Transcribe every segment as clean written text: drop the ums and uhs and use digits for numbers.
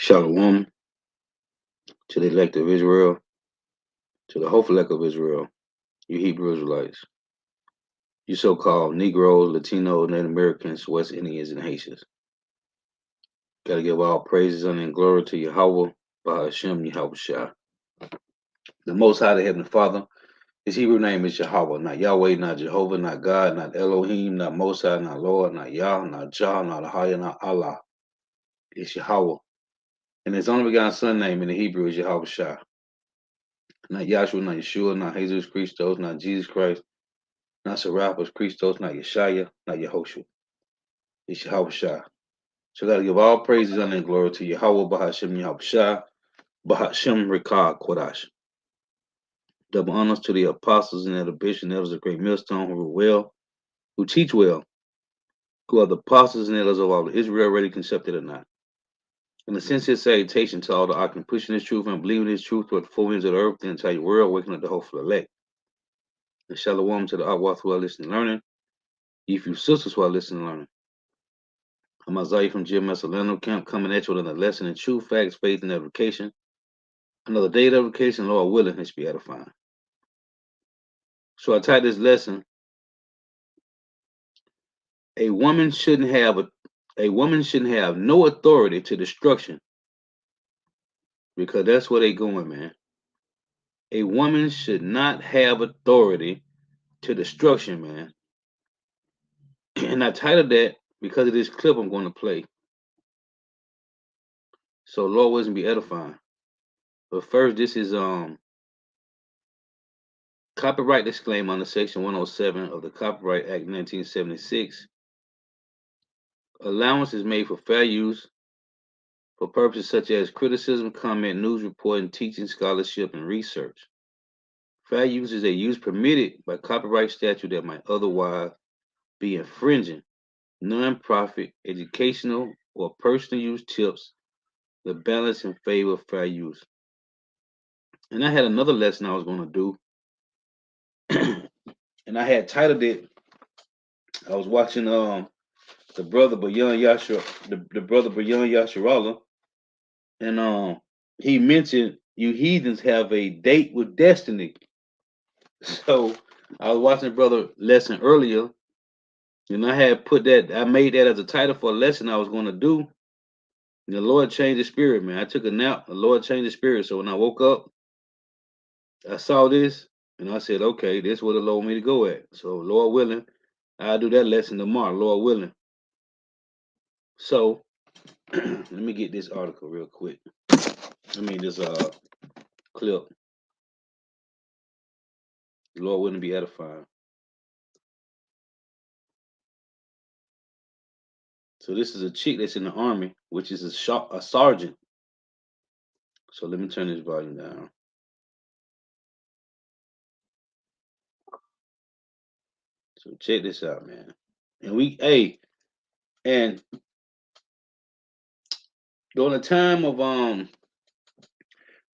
Shalom to the elect of Israel, to the hopeful elect of Israel, you Hebrew Israelites, you so-called Negroes, Latinos, Native Americans, West Indians, and Haitians. Gotta give all praises, honor, and glory to Yahweh, Bahashem, Yahweh Shah. The Most High, the Heavenly Father. His Hebrew name is Yahweh, not Yahweh, not Jehovah, not God, not Elohim, not Most High, not Lord, not Yah, not Jah, not Ahaya, not Allah. It's Yahweh. And his only begotten son name in the Hebrew is Yahweh Shah. Not Yahshua, not Yeshua, not Jesus Christos, not Jesus Christ, not Serapis Christos, not Yeshaya, not Yehoshua. It's Yahweh Shah. So I gotta give all praises, honor, and glory to Yahweh, Bahashem, Yahweh Shah, Bahashem, Rikah, Kodash. Double honors to the apostles and the bishops and elders of Great Millstone who rule well, who teach well, who are the apostles and elders of all of Israel, already concepted or not. And a sincere salutation to all the Akim pushing this truth and believing this truth toward the four winds of the earth, the entire world, waking up the hopeful elect. And shalom to the Awwath who are listening and learning, you few sisters who are listening and learning. I'm Isaiah from GMS Orlando Camp, coming at you with another lesson in truth, facts, faith, and edification. Another day of edification, Lord willing, let's be edifying. So I titled this lesson, a woman shouldn't have no authority to destruction, because that's where they going, man. A woman should not have authority to destruction, man. And I titled that because of this clip I'm going to play. So Lord wasn't be edifying. But first, this is copyright disclaimer under Section 107 of the Copyright Act 1976. Allowance is made for fair use for purposes such as criticism, comment, news reporting, teaching, scholarship, and research. Fair use is a use permitted by copyright statute that might otherwise be infringing non-profit, educational, or personal use tips the balance in favor of fair use. And I had another lesson I was going to do, and I had titled it. I was watching the brother Bayan Yashar, the brother Bayan Yasharallah, and he mentioned you heathens have a date with destiny. So I was watching the brother lesson earlier, and I made that as a title for a lesson I was going to do. And the Lord changed the spirit, man. I took a nap, the Lord changed the spirit. So when I woke up, I saw this, and I said, okay, this is where the Lord want me to go at. So Lord willing, I'll do that lesson tomorrow, Lord willing. So let me get this article real quick. This clip. The Lord wouldn't be edifying. So this is a chick that's in the army, which is a sergeant. So let me turn this volume down. So check this out, man. And during the time of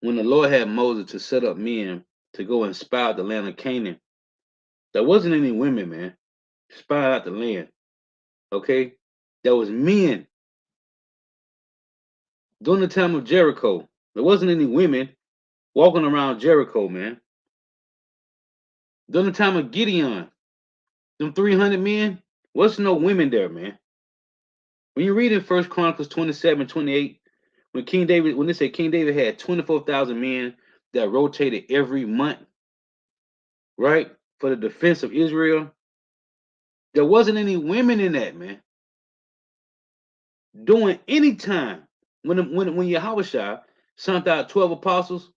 when the Lord had Moses to set up men to go and spy out the land of Canaan, there wasn't any women, man. Spy out the land. Okay? There was men. During the time of Jericho, there wasn't any women walking around Jericho, man. During the time of Gideon, them 300 men, wasn't no women there, man. When you read in 1 Chronicles 27:28, when they say King David had 24,000 men that rotated every month, right, for the defense of Israel, there wasn't any women in that, man. During any time, when Yahushua sent out 12 apostles,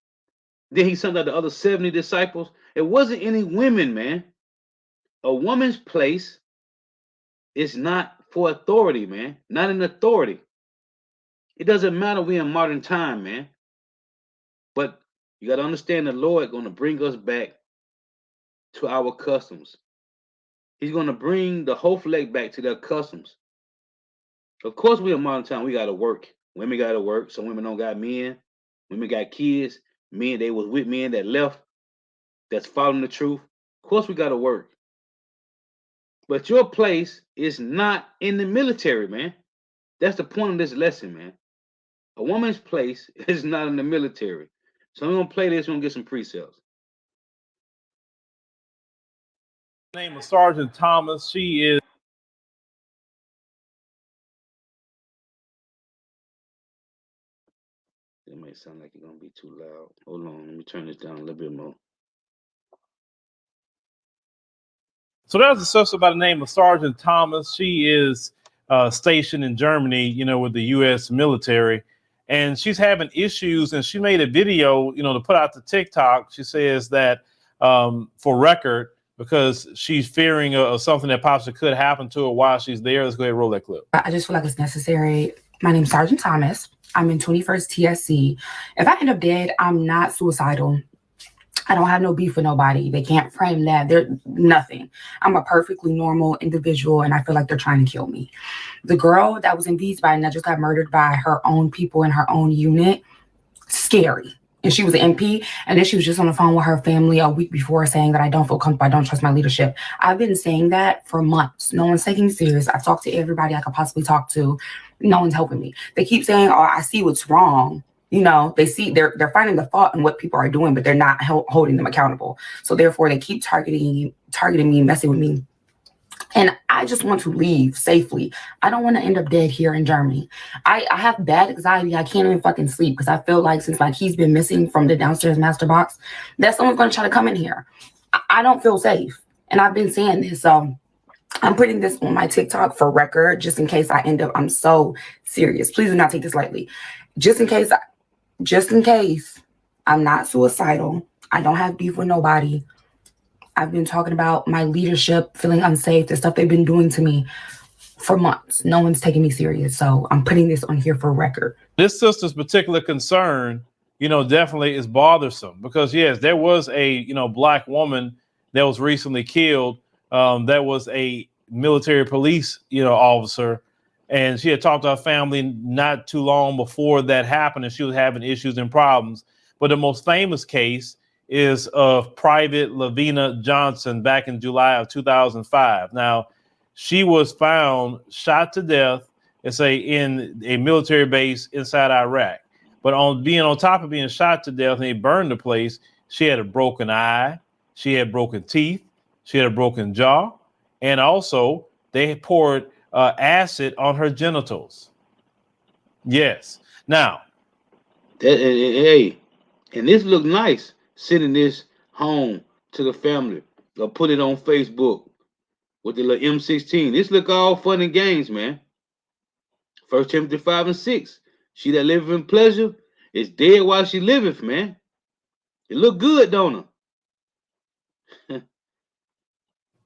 then he sent out the other 70 disciples, it wasn't any women, man. A woman's place is not for authority, man. Not in authority. It doesn't matter we in modern time, man. But you got to understand the Lord going to bring us back to our customs. He's going to bring the whole flag back to their customs. Of course, we in modern time, we got to work. Women got to work. Some women don't got men. Women got kids. Men, they was with men that left, that's following the truth. Of course, we got to work. But your place is not in the military, man. That's the point of this lesson, man. A woman's place is not in the military. So I'm gonna play this. We're gonna get some precepts. Name of Sergeant Thomas. She is. It may sound like it's gonna be too loud. Hold on, let me turn this down a little bit more. So there's a sister by the name of Sergeant Thomas. She is stationed in Germany, with the U.S. military, and she's having issues. And she made a video, to put out to TikTok. She says that for record, because she's fearing of something that possibly could happen to her while she's there. Let's go ahead and roll that clip. I just feel like it's necessary. My name's Sergeant Thomas. I'm in 21st TSC. If I end up dead, I'm not suicidal. I don't have no beef with nobody. They can't frame that. They're nothing. I'm a perfectly normal individual, and I feel like they're trying to kill me. The girl that was in V-Spy and that just got murdered by her own people in her own unit, scary. And she was an MP, and then she was just on the phone with her family a week before saying that I don't feel comfortable, I don't trust my leadership. I've been saying that for months. No one's taking me serious. I've talked to everybody I could possibly talk to. No one's helping me. They keep saying, "Oh, I see what's wrong." They see they're finding the fault in what people are doing, but they're not holding them accountable. So therefore, they keep targeting me, messing with me. And I just want to leave safely. I don't want to end up dead here in Germany. I have bad anxiety. I can't even fucking sleep because I feel like since he's been missing from the downstairs master box, that someone's going to try to come in here. I don't feel safe. And I've been saying this. So I'm putting this on my TikTok for record, just in case I end up, I'm so serious. Please do not take this lightly. Just in case I'm not suicidal. I don't have beef with nobody. I've been talking about my leadership, feeling unsafe, the stuff they've been doing to me for months. No one's taking me serious. So I'm putting this on here for record. This sister's particular concern, definitely is bothersome because, yes, there was a, black woman that was recently killed. That was a military police, officer. And she had talked to her family not too long before that happened, and she was having issues and problems. But the most famous case is of Private Lavina Johnson back in July of 2005. Now, she was found shot to death, in a military base inside Iraq. But on top of being shot to death and they burned the place, she had a broken eye, she had broken teeth, she had a broken jaw, and also they poured acid on her genitals. Yes. Now, Hey, and this look nice. Sending this home to the family or put it on Facebook with the little M16. This look all fun and games, man. 1 Timothy 5 and 6. She that liveth in pleasure is dead while she liveth, man. It look good, don't it?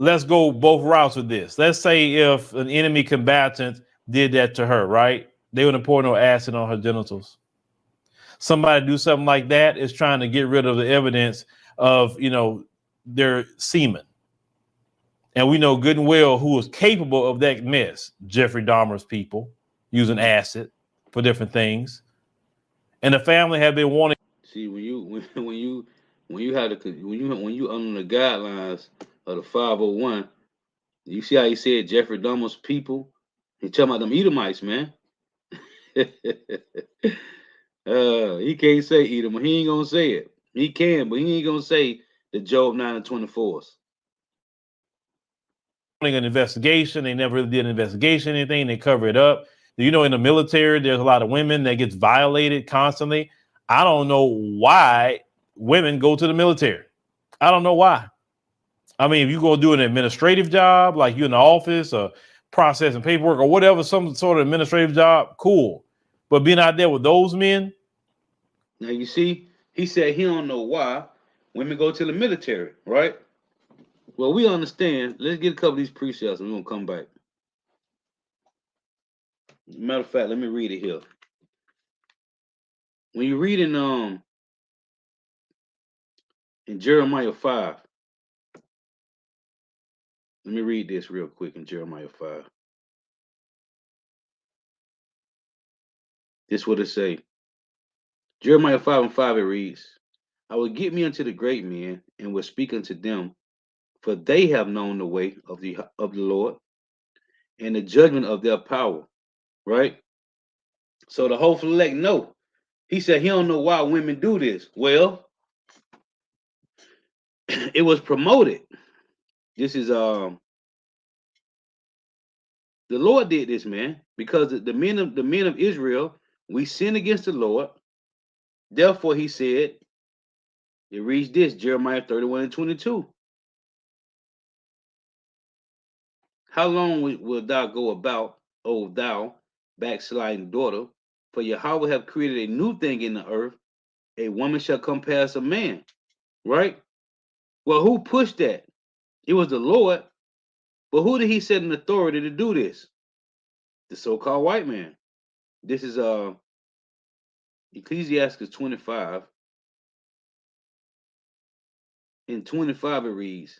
let's go both routes with this. Let's say if an enemy combatant did that to her, right? They would pour no acid on her genitals. Somebody do something like that is trying to get rid of the evidence of, their semen. And we know good and well who was capable of that mess. Jeffrey Dahmer's people using acid for different things. And the family have been wanting. See, when you have the when you under the guidelines of the 501, you see how he said Jeffrey Dahmer's people. He talking about them Edomites, man. He can't say Edom. He ain't gonna say it. He can, but he ain't gonna say the Job 9 and 24s. An investigation. They never really did an investigation, anything. They cover it up. In the military, there's a lot of women that gets violated constantly. I don't know why women go to the military. I don't know why. I mean, if you go do an administrative job, like you in the office or processing paperwork or whatever, some sort of administrative job, cool. But being out there with those men. Now you see, he said he don't know why women go to the military, right? Well, we understand. Let's get a couple of these precepts and we're gonna come back. Matter of fact, let me read it here. When you read in Jeremiah 5, let me read this real quick in Jeremiah 5. This what it say. Jeremiah 5 and 5 it reads, I will get me unto the great men and will speak unto them, for they have known the way of the Lord and the judgment of their power. Right? So the hopeful elect know. He said he don't know why women do this. Well, it was promoted. This is the Lord did this, man, because the men of Israel, we sinned against the Lord. Therefore, he said, it reads this, Jeremiah 31 and 22. How long will thou go about, O thou backsliding daughter? For Yahweh have created a new thing in the earth. A woman shall come past a man. Right? Well, who pushed that? It was the Lord. But who did he set in authority to do this? The so-called white man. This is Ecclesiastes 25. In 25 it reads,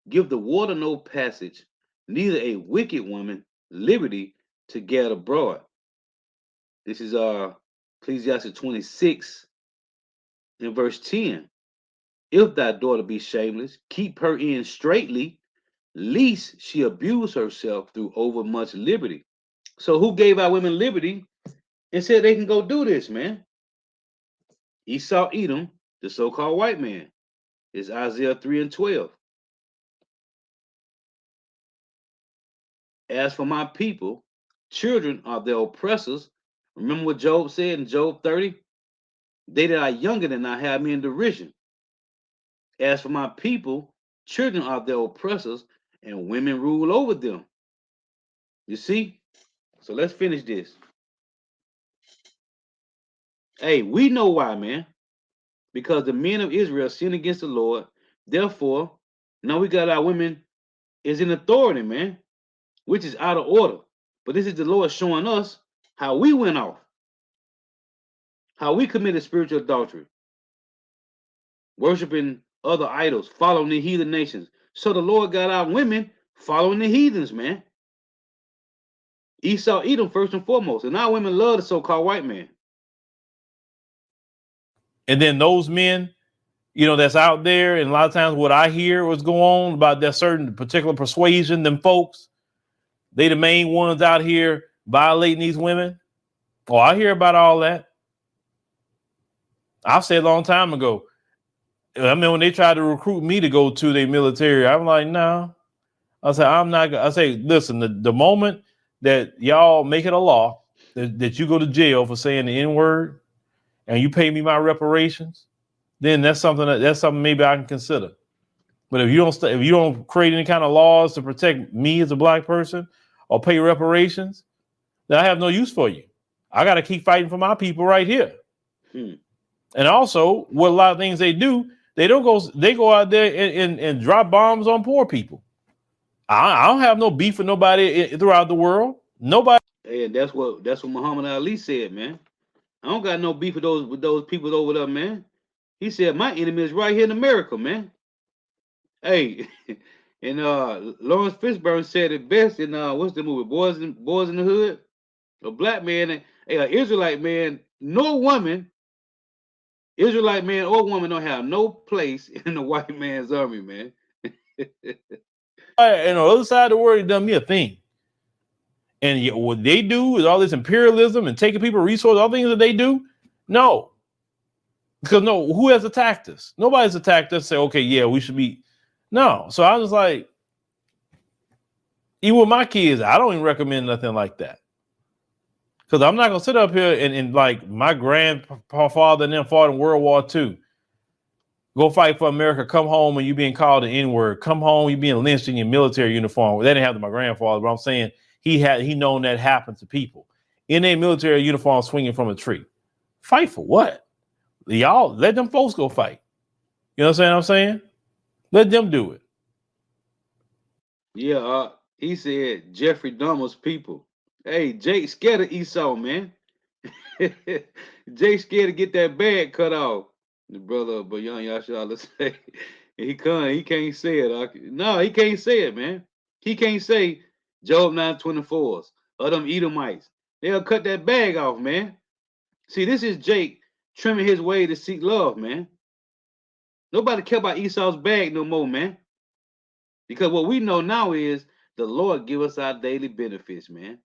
give the water no passage, neither a wicked woman liberty to get abroad. This is Ecclesiastes 26 in verse 10. If thy daughter be shameless, keep her in straitly, lest she abuse herself through overmuch liberty. So who gave our women liberty and said they can go do this, man? Esau Edom, the so-called white man. It's Isaiah 3 and 12. As for my people, children are their oppressors. Remember what Job said in Job 30? They that are younger than I have me in derision. As for my people, children are their oppressors, and women rule over them. You see? So let's finish this. Hey, we know why, man. Because the men of Israel sinned against the Lord. Therefore, now we got our women is in authority, man, which is out of order. But this is the Lord showing us how we went off, how we committed spiritual adultery, worshiping other idols, following the heathen nations. So the Lord got our women following the heathens, man. Esau Edom first and foremost. And our women love the so-called white man. And then those men, that's out there, and a lot of times what I hear was going on about that certain particular persuasion, them folks, they the main ones out here violating these women. Oh, I hear about all that. I've said a long time ago. I mean, when they tried to recruit me to go to the military, I'm like, no. I said, I'm not. I say, listen, the moment that y'all make it a law that you go to jail for saying the N-word and you pay me my reparations, then that's something maybe I can consider. But if you don't create any kind of laws to protect me as a black person or pay reparations, then I have no use for you. I got to keep fighting for my people right here. And also, what a lot of things they do, they go out there and drop bombs on poor people. I don't have no beef with nobody throughout the world. Nobody. Hey, and that's what Muhammad Ali said, man. I don't got no beef with those people over there, man. He said my enemy is right here in America, man. Hey, and Lawrence Fishburne said it best in what's the movie, Boys in the Hood? A black man, an Israelite man, no woman, Israelite man or woman don't have no place in the white man's army, man. And on the other side of the world, it done me a thing. And what they do is all this imperialism and taking people resources, all things that they do. No. Because who has attacked us? Nobody's attacked us. Say, okay, yeah, we should be. No. So I was like, even with my kids, I don't even recommend nothing like that. Because I'm not going to sit up here and like my grandfather and them fought in World War II. Go fight for America. Come home and you being called the N-word. Come home, you being lynched in your military uniform. They didn't have to my grandfather, but I'm saying he known that happened to people in a military uniform swinging from a tree. Fight for what? Y'all let them folks go fight. You know what I'm saying? Let them do it. Yeah, he said Jeffrey Dahmer's people. Hey, Jake scared of Esau, man. Jake scared to get that bag cut off. The brother of Bayan Yashala say he can't say it. No, he can't say it, man. He can't say Job 9:24s or them Edomites. They'll cut that bag off, man. See, this is Jake trimming his way to seek love, man. Nobody care about Esau's bag no more, man. Because what we know now is the Lord give us our daily benefits, man.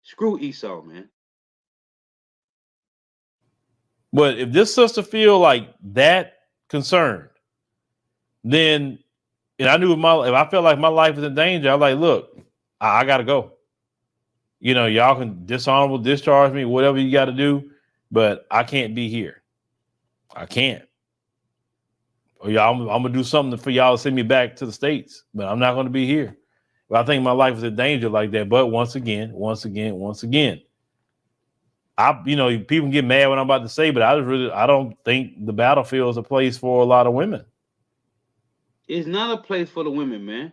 Screw Esau, man. But if this sister feel like that concerned, then and I knew if I felt like my life was in danger, I'm like, look, I gotta go. You know, y'all can dishonorable discharge me, whatever you got to do, but I can't be here. I can't. Or y'all, I'm gonna do something for y'all to send me back to the States, but I'm not gonna be here. But I think my life is in danger like that. But once again, you know, people get mad when I'm about to say, but I don't think the battlefield is a place for a lot of women. It's not a place for the women, man.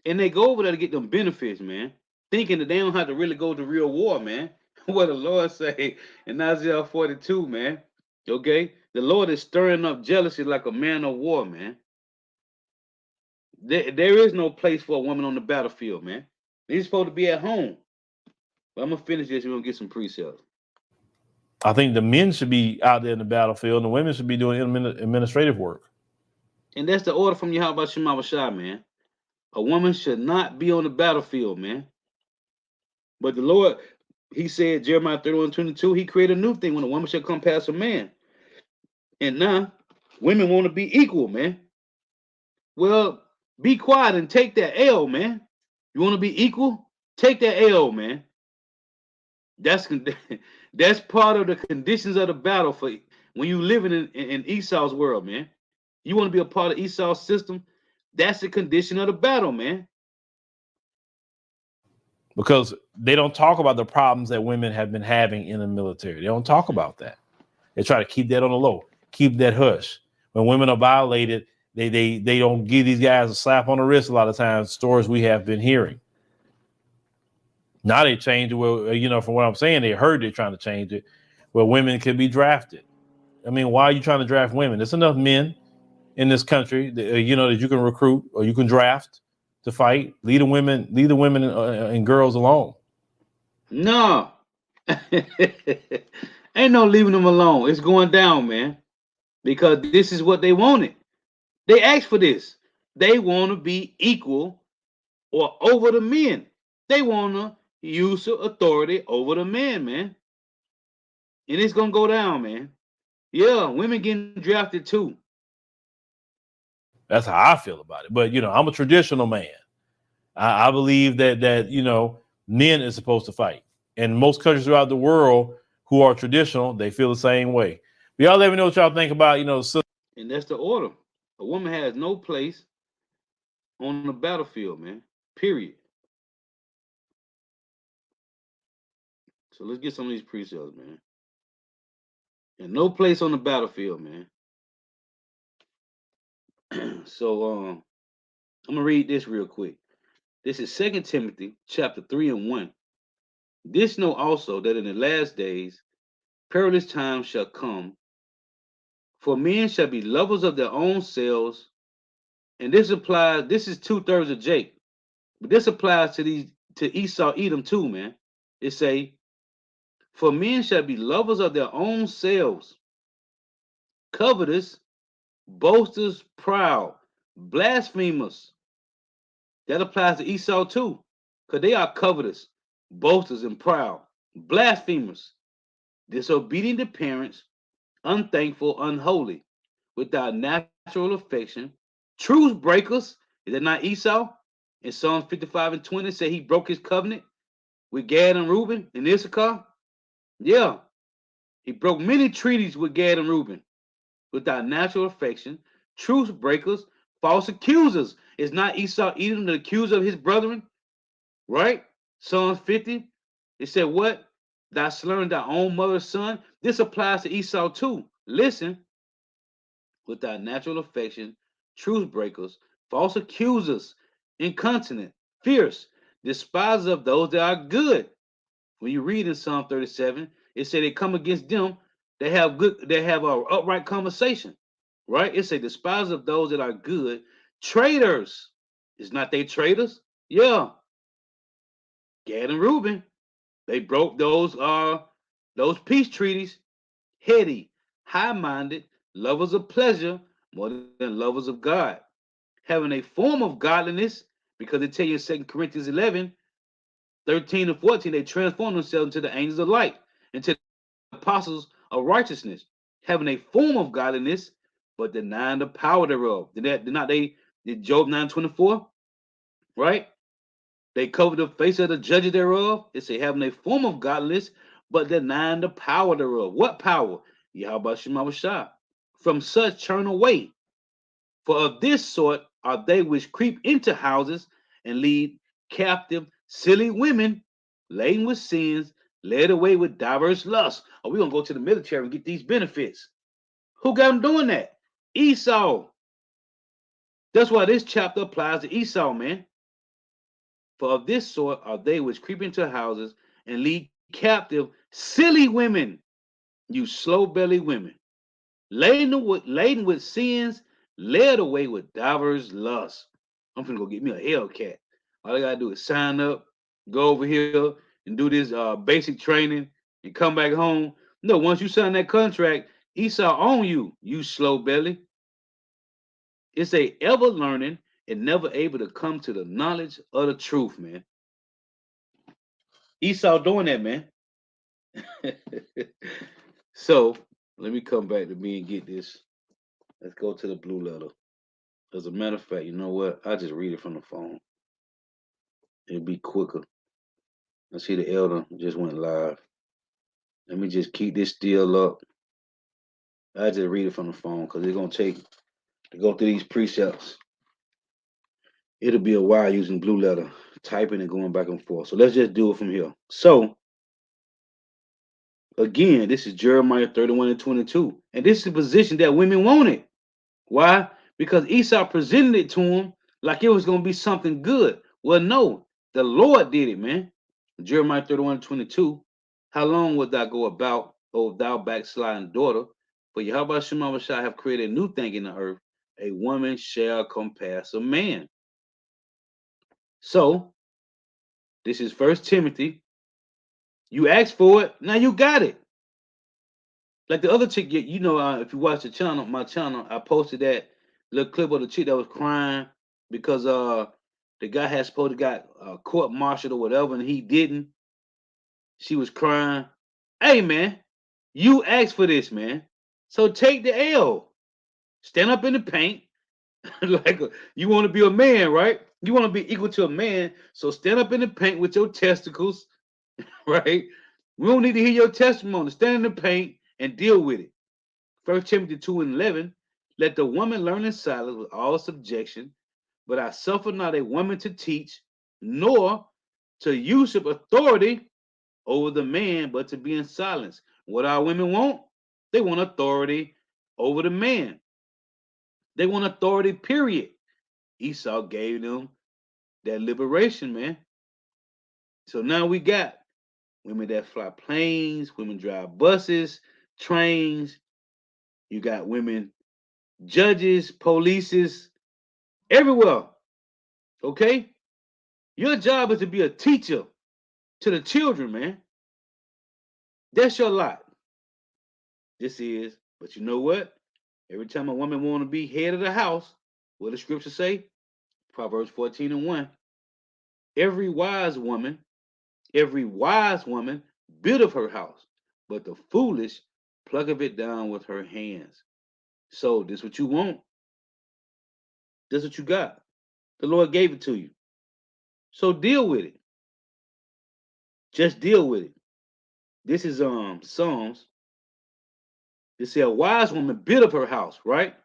And they go over there to get them benefits, man. Thinking that they don't have to really go to real war, man. What the Lord say in Isaiah 42, man. Okay? The Lord is stirring up jealousy like a man of war, man. There is no place for a woman on the battlefield, man. They're supposed to be at home. But I'm gonna finish this. We're gonna get some pre-sales. I think the men should be out there in the battlefield, and the women should be doing administrative work. And that's the order from Yahweh Shema Shai, man. A woman should not be on the battlefield, man. But the Lord, he said, Jeremiah 31:22, he created a new thing when a woman shall come past a man. And now, women want to be equal, man. Well, be quiet and take that L, man. You want to be equal? Take that L, man. That's that's part of the conditions of the battle for when you living in Esau's world, man. You want to be a part of Esau's system? That's the condition of the battle, man. Because they don't talk about the problems that women have been having in the military. They don't talk about that. They try to keep that on the low, keep that hush. When women are violated, they don't give these guys a slap on the wrist a lot of times, stories we have been hearing. Now they change it where, you know, from what I'm saying, they heard they're trying to change it where women can be drafted. I mean, why are you trying to draft women? There's enough men in this country that, you know, that you can recruit or you can draft to fight. Leave the women and girls alone. No. Ain't no leaving them alone. It's going down, man. Because this is what they wanted. They asked for this. They want to be equal or over the men. They want to use authority over the men, man. And it's gonna go down, man. Yeah, women getting drafted too. That's how I feel about it. But, you know, I'm a traditional man. I believe that, you know, men is supposed to fight. And most countries throughout the world who are traditional, they feel the same way. But y'all let me know what y'all think about, you know, And that's the order. A woman has no place on the battlefield, man. Period. So let's get some of these pre-sales, man. And no place on the battlefield, man. So I'm gonna read this real quick. This is 2 Timothy chapter 3 and 1. This know also that in the last days perilous times shall come, for men shall be lovers of their own selves. And this applies, this is 2/3 of Jake, but this applies to Esau Edom too, man. It say, for men shall be lovers of their own selves, covetous, boasters, proud, blasphemers. That applies to Esau too, because they are covetous, boasters, and proud, blasphemers, disobedient to parents, unthankful, unholy, without natural affection, truce breakers. Is that not Esau? In Psalms 55 and 20, say he broke his covenant with Gad and Reuben and Issachar. Yeah, he broke many treaties with Gad and Reuben without natural affection, truce breakers, false accusers. Is not Esau Edom the accuser of his brethren? Right? Psalms 50, it said, what? Thou slurring thy own mother's son. This applies to Esau too. Listen, without natural affection, truth breakers, false accusers, incontinent, fierce, despisers of those that are good. When you read in Psalm 37, it said they come against them. They have a upright conversation, right? It said despisers of those that are good, traitors. Is not they traitors? Yeah, Gad and Reuben. They broke those peace treaties. Heady, high-minded, lovers of pleasure more than lovers of God, having a form of godliness, because they tell you in 2 Corinthians 11, 13 and 14, they transform themselves into the angels of light, into the apostles of righteousness, having a form of godliness, but denying the power thereof. Did not they did Job 9:24? Right? They cover the face of the judges thereof. It say having a form of godliness, but denying the power thereof. What power? Yahweh Shema Shah. From such turn away. For of this sort are they which creep into houses and lead captive silly women, laden with sins, led away with diverse lusts. Are we gonna go to the military and get these benefits? Who got them doing that? Esau. That's why this chapter applies to Esau, man. For of this sort are they which creep into houses and lead captive silly women, you slow bellied women, laden with sins, led away with divers lusts. I'm finna go get me a Hellcat. All I gotta do is sign up, go over here and do this basic training and come back home. No, once you sign that contract, Esau own you, you slow belly. It's a ever learning and never able to come to the knowledge of the truth, man. Esau doing that, man. So let me come back to me and get this. Let's go to the blue letter. As a matter of fact, you know what? I just read it from the phone. It'll be quicker. I see the elder just went live. Let me just keep this still up. I just read it from the phone because it's gonna take to go through these precepts. It'll be a while using blue letter, typing and going back and forth. So let's just do it from here. So again, this is Jeremiah 31 and 22. And this is the position that women wanted. Why? Because Esau presented it to him like it was going to be something good. Well, no, the Lord did it, man. Jeremiah 31 and 22. How long wilt thou go about, O thou backsliding daughter? For Yahweh Shema shall have created a new thing in the earth. A woman shall compass a man. So, this is First Timothy. You asked for it, now you got it. Like the other chick, you know, if you watch the channel, my channel, I posted that little clip of the chick that was crying because the guy had supposed to got court martialed or whatever, and he didn't. She was crying. Hey man, you asked for this, man. So take the L. Stand up in the paint. Like you want to be a man, right? You want to be equal to a man. So stand up in the paint with your testicles, right? We don't need to hear your testimony. Stand in the paint and deal with it. 1 Timothy 2 and 11, let the woman learn in silence with all subjection, but I suffer not a woman to teach, nor to usurp authority over the man, but to be in silence. What our women want? They want authority over the man. They want authority, period. Esau gave them that liberation, man. So now we got women that fly planes, women drive buses, trains. You got women judges, polices, everywhere. Okay? Your job is to be a teacher to the children, man. That's your lot. This is, but you know what? Every time a woman want to be head of the house, what does scripture say? Proverbs 14 and 1. Every every wise woman buildeth her house, but the foolish plucketh it down with her hands. So this what you want. This what you got. The Lord gave it to you. So deal with it. Just deal with it. This is Psalms. It said a wise woman built up her house, right?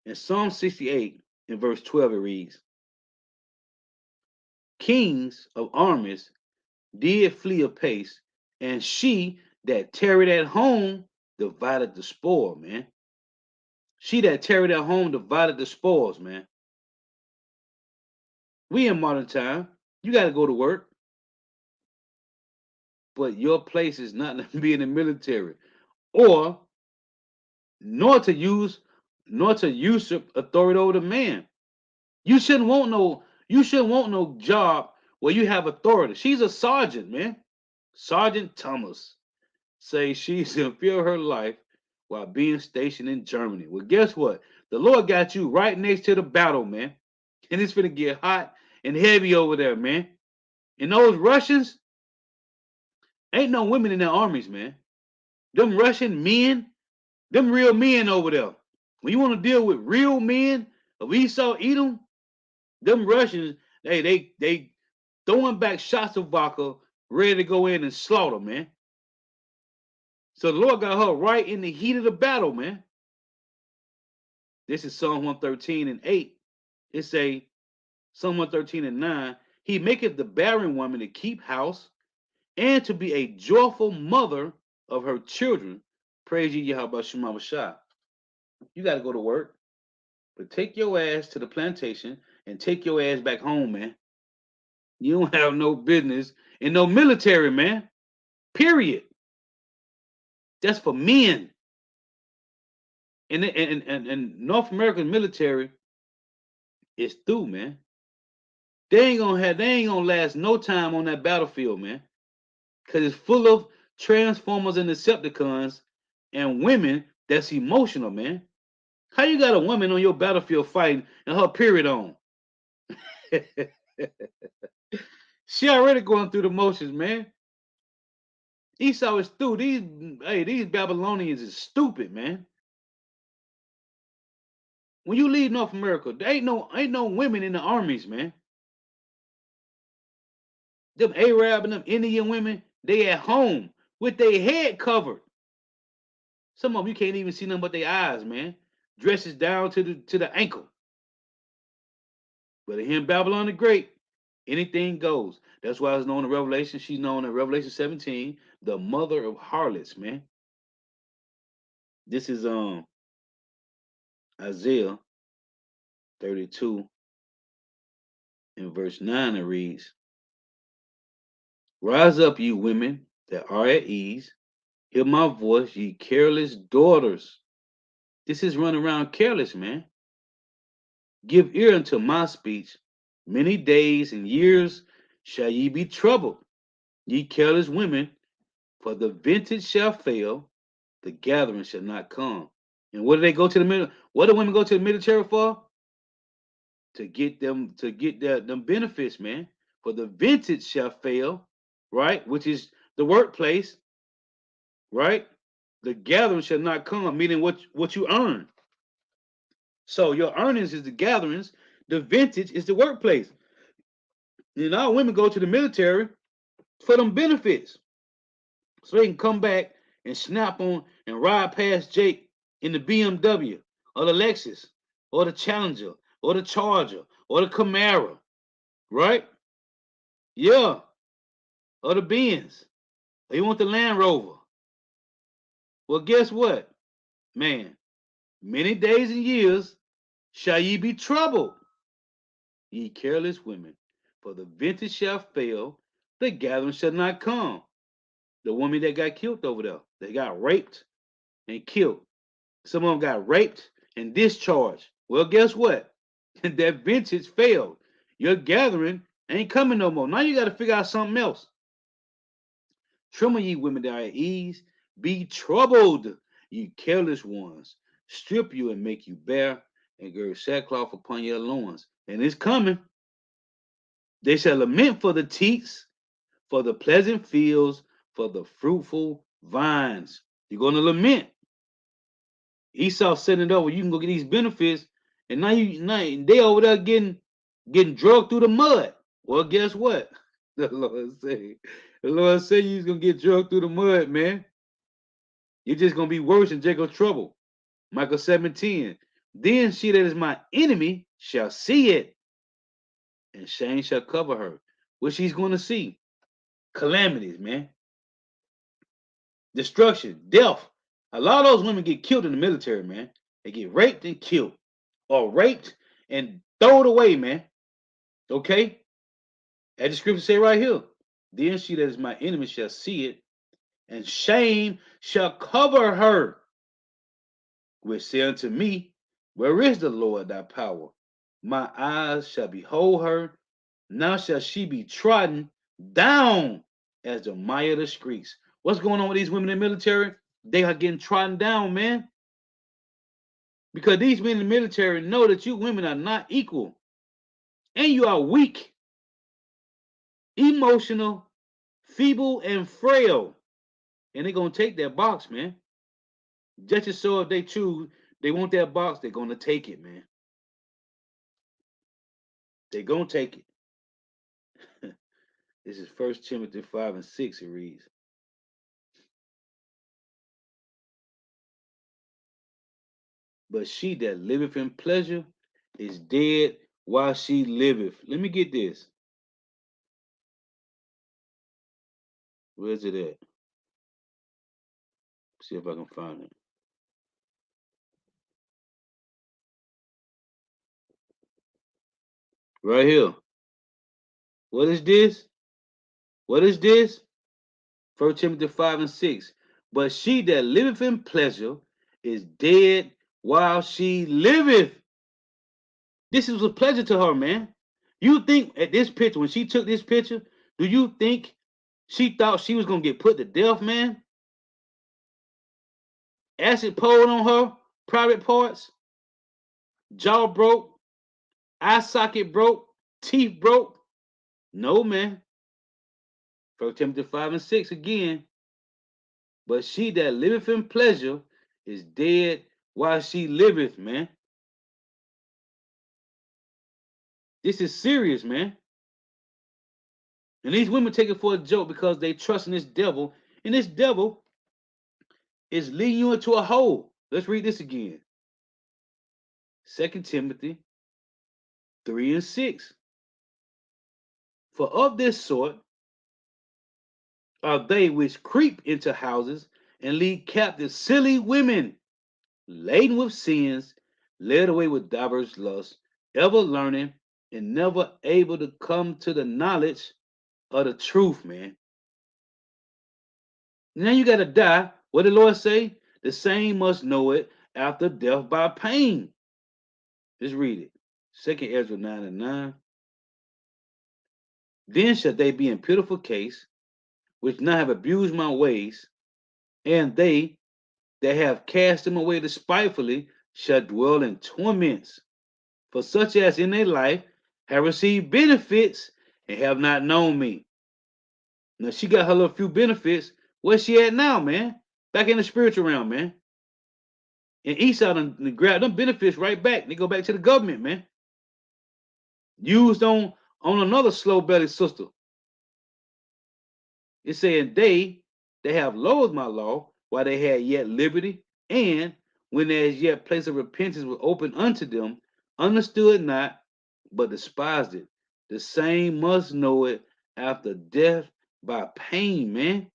In Psalm 68, in verse 12, it reads, kings of armies did flee apace, and she that tarried at home divided the spoil, man. She that tarried at home divided the spoils, man. We in modern time. You got to go to work, but your place is not to be in the military, or nor to use, nor to usurp authority over the man. You shouldn't want no job where you have authority. She's a sergeant, man. Sergeant Thomas says she's in fear of her life while being stationed in Germany. Well, guess what? The Lord got you right next to the battle, man. And it's gonna get hot and heavy over there, man. And those Russians, ain't no women in their armies, man. Them Russian men, them real men over there. When you want to deal with real men of Esau, Edom, them Russians, they throwing back shots of vodka, ready to go in and slaughter, man. So the Lord got her right in the heat of the battle, man. This is Psalm 113 and 8. It say, Psalm 113 and 9, he maketh the barren woman to keep house and to be a joyful mother of her children. Praise ye Yahweh Shema Shah. You got to go to work, but take your ass to the plantation and take your ass back home, man. You don't have no business in no military, man. Period. That's for men. And North American military is through, man. They ain't gonna last no time on that battlefield, man. Cause it's full of Transformers and Decepticons and women that's emotional, man. How you got a woman on your battlefield fighting and her period on? She already going through the motions, man. Esau is through. These Babylonians is stupid, man. When you leave North America, there ain't no women in the armies, man. Them Arab and them Indian women, they at home with their head covered. Some of them you can't even see nothing but their eyes, man. Dresses down to the ankle. But here in Babylon the Great, anything goes. That's why it's known in Revelation. She's known in Revelation 17, the mother of harlots, man. This is Isaiah 32 in verse 9. It reads, rise up, you women that are at ease. Hear my voice, ye careless daughters. This is running around careless, man. Give ear unto my speech. Many days and years shall ye be troubled, ye careless women, for the vintage shall fail, the gathering shall not come. And what do they go to the middle? What do women go to the military for? To get them benefits, man. For the vintage shall fail, right? Which is the workplace, right? The gathering shall not come, meaning what you earn. So your earnings is the gatherings, the vintage is the workplace. And our women go to the military for them benefits. So they can come back and snap on and ride past Jake in the BMW or the Lexus or the Challenger or the Charger or the Camaro, right? Yeah, or the Benz. Or you want the Land Rover. Well, guess what? Man, many days and years shall ye be troubled, ye careless women, for the vintage shall fail, the gathering shall not come. The woman that got killed over there, they got raped and killed. Some of them got raped and discharged. Well, guess what? That vintage failed. Your gathering ain't coming no more. Now you got to figure out something else. Tremble, ye women that are at ease. Be troubled, ye careless ones. Strip you and make you bare, and gird sackcloth upon your loins. And it's coming. They shall lament for the teats, for the pleasant fields, for the fruitful vines. You're going to lament. Esau setting it over. You can go get these benefits, and now they over there getting drugged through the mud. Well, guess what? The Lord said you's gonna get drugged through the mud, man. You're just gonna be worse than Jacob's trouble. Michael 7:10. Then she that is my enemy shall see it, and shame shall cover her. What she's gonna see? Calamities, man. Destruction, death. A lot of those women get killed in the military, man. They get raped and killed, or raped and thrown away, man. Okay? As the scripture say right here, then she that is my enemy shall see it, and shame shall cover her, which say unto me, where is the Lord thy power? My eyes shall behold her. Now shall she be trodden down as the mire of the streets. What's going on with these women in the military? They are getting trodden down, man. Because these men in the military know that you women are not equal. And you are weak, emotional, feeble, and frail. And they're gonna take that box, man. Just as so if they choose, they want that box, they're gonna take it, man. They're gonna take it. This is 1 Timothy 5:6. It reads, but she that liveth in pleasure is dead while she liveth. Let me get this. Where's it at? See if I can find it. Right here. What is this? What is this? 1 Timothy 5:6. But she that liveth in pleasure is dead while she liveth. This was a pleasure to her, man. You think at this picture, when she took this picture, do you think she thought she was gonna get put to death, man? Acid poured on her private parts, jaw broke, eye socket broke, teeth broke. No, man. 1 Timothy 5:6 again. But she that liveth in pleasure is dead while she liveth, man. This is serious, man. And these women take it for a joke because they trust in this devil, and this devil is leading you into a hole. Let's read this again. 2 Timothy 3:6. For of this sort are they which creep into houses and lead captive silly women, laden with sins, led away with divers lusts, ever learning and never able to come to the knowledge of the truth, man. Now you gotta die. What did the Lord say? The same must know it after death by pain. Let's read it. 2 Ezra 9:9. Then shall they be in pitiful case, which now have abused my ways, and they that have cast them away despitefully shall dwell in torments. For such as in their life have received benefits and have not known me. Now she got her little few benefits. Where's she at now, man? Back in the spiritual realm, man. And Esau done grab them benefits right back. They go back to the government, man. Used on another slow bellied sister. It saying they have loathed my law while they had yet liberty, and when there is yet place of repentance was open unto them, understood not, but despised it. The same must know it after death by pain, man.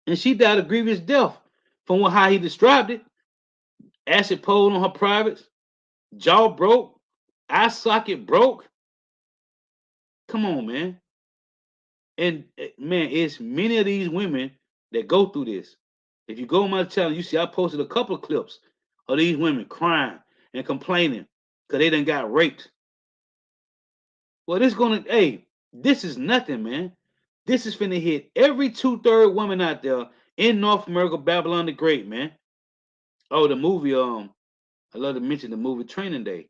And she died a grievous death from how he described it. Acid poured on her privates, jaw broke, eye socket broke. Come on, man. And man, it's many of these women that go through this. If you go on my channel, you see I posted a couple of clips of these women crying and complaining because they done got raped. Well, this is nothing, man. This is finna hit every 2/3 woman out there in North America, Babylon the Great, man. Oh, the movie, I love to mention the movie Training Day.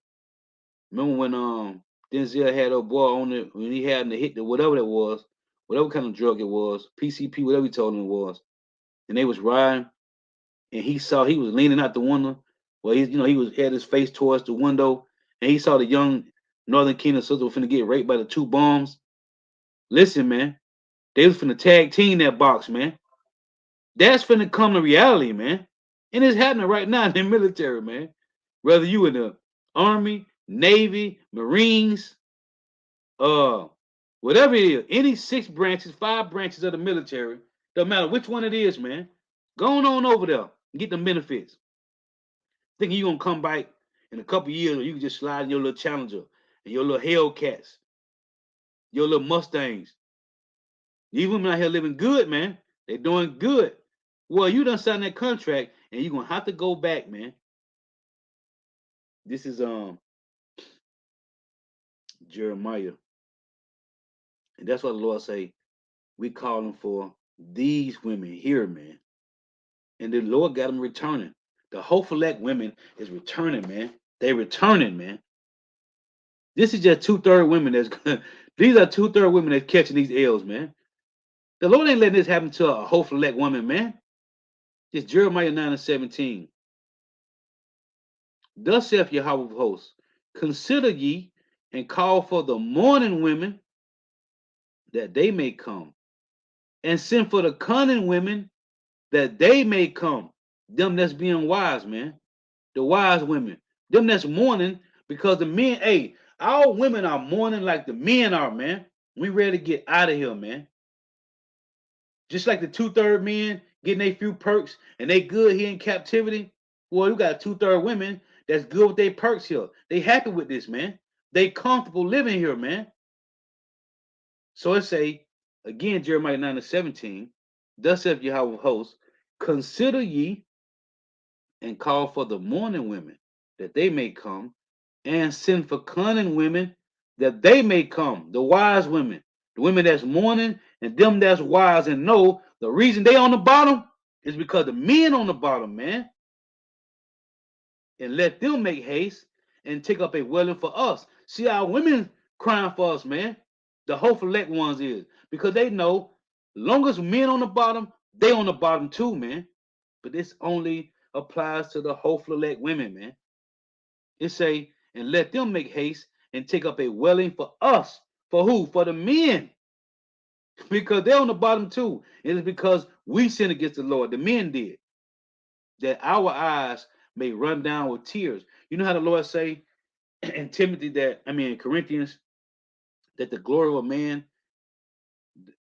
Remember when Denzel had a boy on it when he had to hit the whatever it was, whatever kind of drug it was, PCP, whatever he told him it was, and they was riding, and he saw he was leaning out the window. Well, he was had his face towards the window, and he saw the young Northern Kingdom sister was finna get raped by the two bombs. Listen, man, they was finna tag team that box, man. That's finna come to reality, man, and it's happening right now in the military, man. Whether you in the Army, Navy, Marines, uh whatever it is, any 6 branches, 5 branches of the military, don't matter which one it is, man. Going on over there and get the benefits. Thinking you're gonna come back in a couple years, or you can just slide in your little Challenger and your little Hellcats, your little Mustangs. These women out here living good, man. They doing good. Well, you done signed that contract, and you're gonna have to go back, man. This is Jeremiah, and that's what the Lord say. We calling for these women here, man. And the Lord got them returning. The hopeful elect women is returning, man. They returning, man. This is just 2/3 women that's these are 2/3 women that's catching these L's, man. The Lord ain't letting this happen to a hopeful elect woman, man. It's Jeremiah 9 and 17. Thus saith Yahweh of hosts, consider ye and call for the mourning women that they may come, and send for the cunning women that they may come. Them that's being wise, man. The wise women. Them that's mourning because the men, hey, our women are mourning like the men are, man. We ready to get out of here, man. Just like the two-third men getting a few perks and they good here in captivity. Well, you got two-third women that's good with their perks here. They happy with this, man. They comfortable living here, man. So it say, again, Jeremiah 9 and 17, thus saith Yahweh of hosts, consider ye and call for the mourning women that they may come, and send for cunning women that they may come, the wise women, the women that's mourning, and them that's wise and know the reason they on the bottom is because the men on the bottom, man, and let them make haste and take up a dwelling for us. See our women crying for us, man. The hopeful elect ones is because they know long as men on the bottom, they on the bottom too, man. But this only applies to the hopeful elect women, man. It say, and let them make haste and take up a dwelling for us. For who? For the men. Because they're on the bottom too. It is because we sinned against the Lord. The men did. That our eyes may run down with tears. You know how the Lord say in Timothy in Corinthians, that the glory of a man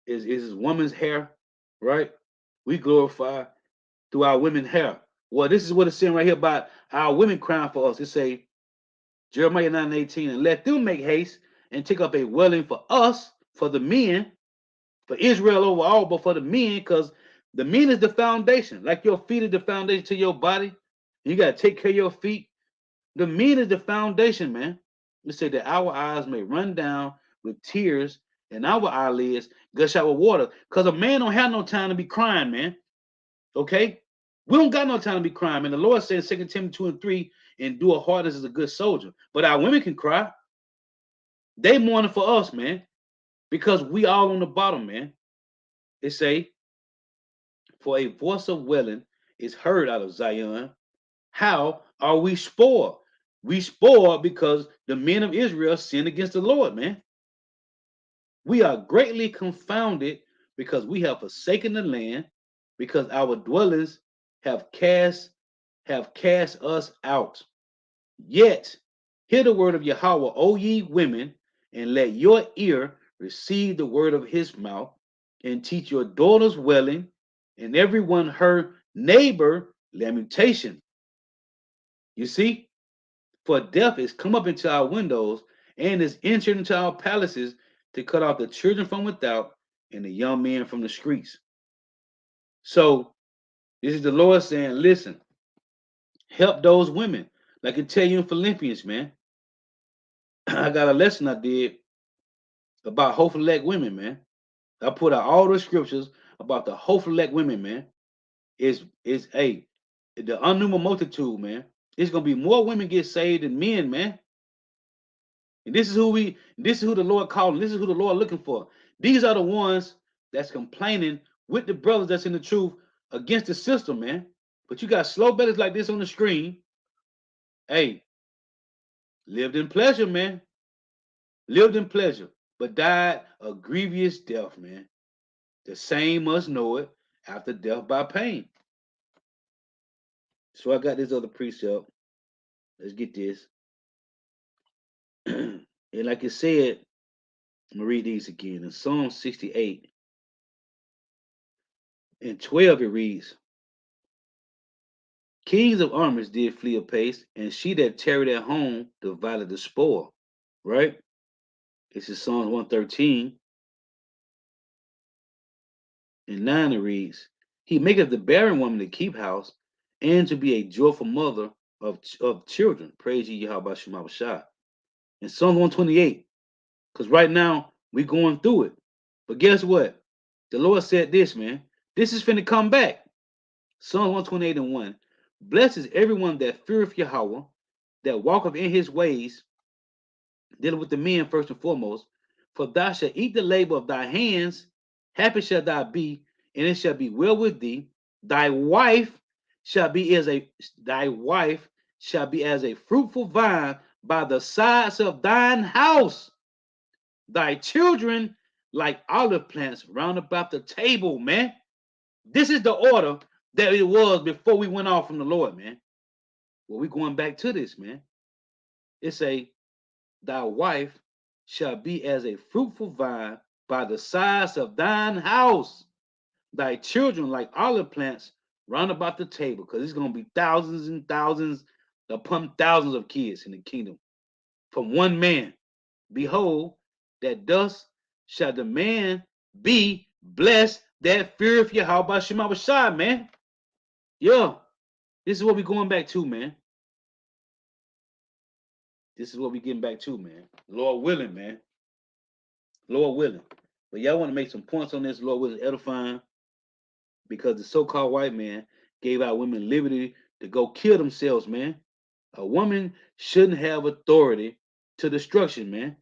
is his woman's hair, right? We glorify through our women's hair. Well, this is what it's saying right here about our women crying for us. It say, Jeremiah 9 and 18, and let them make haste and take up a dwelling for us, for the men, for Israel overall, but for the men, because the men is the foundation. Like your feet is the foundation to your body. You got to take care of your feet. The men is the foundation, man. It say that our eyes may run down with tears and our eyelids gush out with water. Because a man don't have no time to be crying, man. Okay? We don't got no time to be crying, man. The Lord said in 2 Timothy 2 and 3, endure hardness as a good soldier. But our women can cry. They mourning for us, man. Because we all on the bottom, man. It say, for a voice of wailing is heard out of Zion. How are we spoiled? We spoiled because the men of Israel sinned against the Lord, man. We are greatly confounded because we have forsaken the land, because our dwellings have cast us out. Yet hear the word of Yahweh, O ye women, and let your ear receive the word of his mouth, and teach your daughters wailing, and everyone her neighbor lamentation. You see, for death is come up into our windows, and is entered into our palaces to cut off the children from without and the young men from the streets. So this is the Lord saying, listen, help those women. Like I tell you in Philippians, man. I got a lesson I did about hopeful elect women, man. I put out all the scriptures about the hopeful elect women, man. Is a the unknown multitude, man. It's gonna be more women get saved than men, man. And this is who the Lord calling. This is who the Lord looking for. These are the ones that's complaining with the brothers that's in the truth against the system, man. But you got slow betters like this on the screen. Hey, lived in pleasure, man. Lived in pleasure, but died a grievous death, man. The same must know it after death by pain. So I got this other precept. Let's get this. And like it said, I'm gonna read these again. In Psalm 68 and 12, it reads, kings of armies did flee apace, and she that tarried at home divided the spoil. Right? This is Psalms 113 and 9, it reads, he maketh the barren woman to keep house, and to be a joyful mother of children. Praise ye Yahweh Shema Shah. In Psalm 128, because right now we going through it. But guess what? The Lord said this, man. This is finna come back. Psalm 128 and 1. Blessed is everyone that feareth Yahweh, that walketh in his ways, dealing with the men first and foremost. For thou shalt eat the labor of thy hands, Happy shall thou be, and it shall be well with thee. Thy wife shall be as a thy wife shall be as a fruitful vine by the sides of thine house. Thy children like olive plants round about the table, man. This is the order that it was before we went off from the Lord, man. Well, we're going back to this, man. It's a thy wife shall be as a fruitful vine by the sides of thine house. Thy children like olive plants round about the table, because it's going to be thousands and thousands upon thousands of kids in the kingdom from one man. Behold, that thus shall the man be blessed that feareth Yahweh Shema Bashai, man. Yeah, this is what we're going back to, man. This is what we're getting back to, man. Lord willing, man. Lord willing. But y'all want to make some points on this, Lord willing, edifying, because the so-called white man gave our women liberty to go kill themselves, man. A woman shouldn't have authority to destruction, man.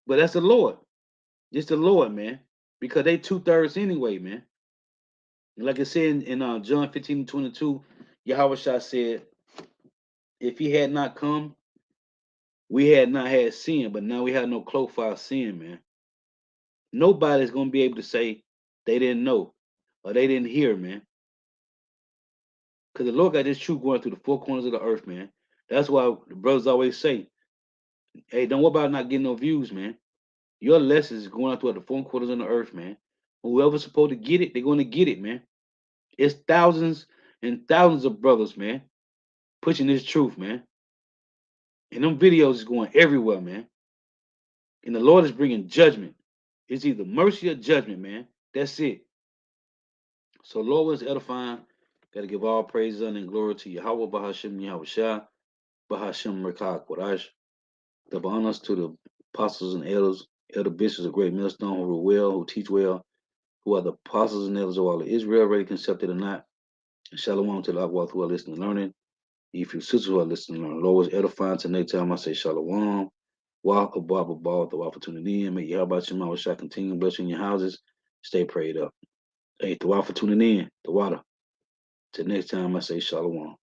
But that's the Lord. Just the Lord, man. Because they 2/3 anyway, man. And like I said in John 15:22, Yahweh Shah said, if he had not come, we had not had sin, but now we have no cloak for our sin, man. Nobody's gonna be able to say they didn't know or they didn't hear, man. Because the Lord got this truth going through the four corners of the earth, man. That's why the brothers always say, hey, don't worry about not getting no views, man. Your lessons is going out throughout the four corners of the earth, man. Whoever's supposed to get it, they're going to get it, man. It's thousands and thousands of brothers, man, pushing this truth, man. And them videos is going everywhere, man. And the Lord is bringing judgment. It's either mercy or judgment, man. That's it. So Lord was edifying. Got to give all praise and glory to Yahweh, Bahashim, Yahweh Shah, Bahashim, Rekah, Kodash. Double honors to the apostles and elders, elder bishops of great millstone who rule well, who teach well, who are the apostles and elders of all of Israel, already accepted or not. And shalom to the Akwat who are listening and learning. If you sisters who are listening and learning, Lord was edifying tonight. Time I say shalom. Walk above the opportunity in. May Yahweh Shema shall continue blessing your houses. Stay prayed up. Hey, the for tuning in. The water. Till next time I say shalom.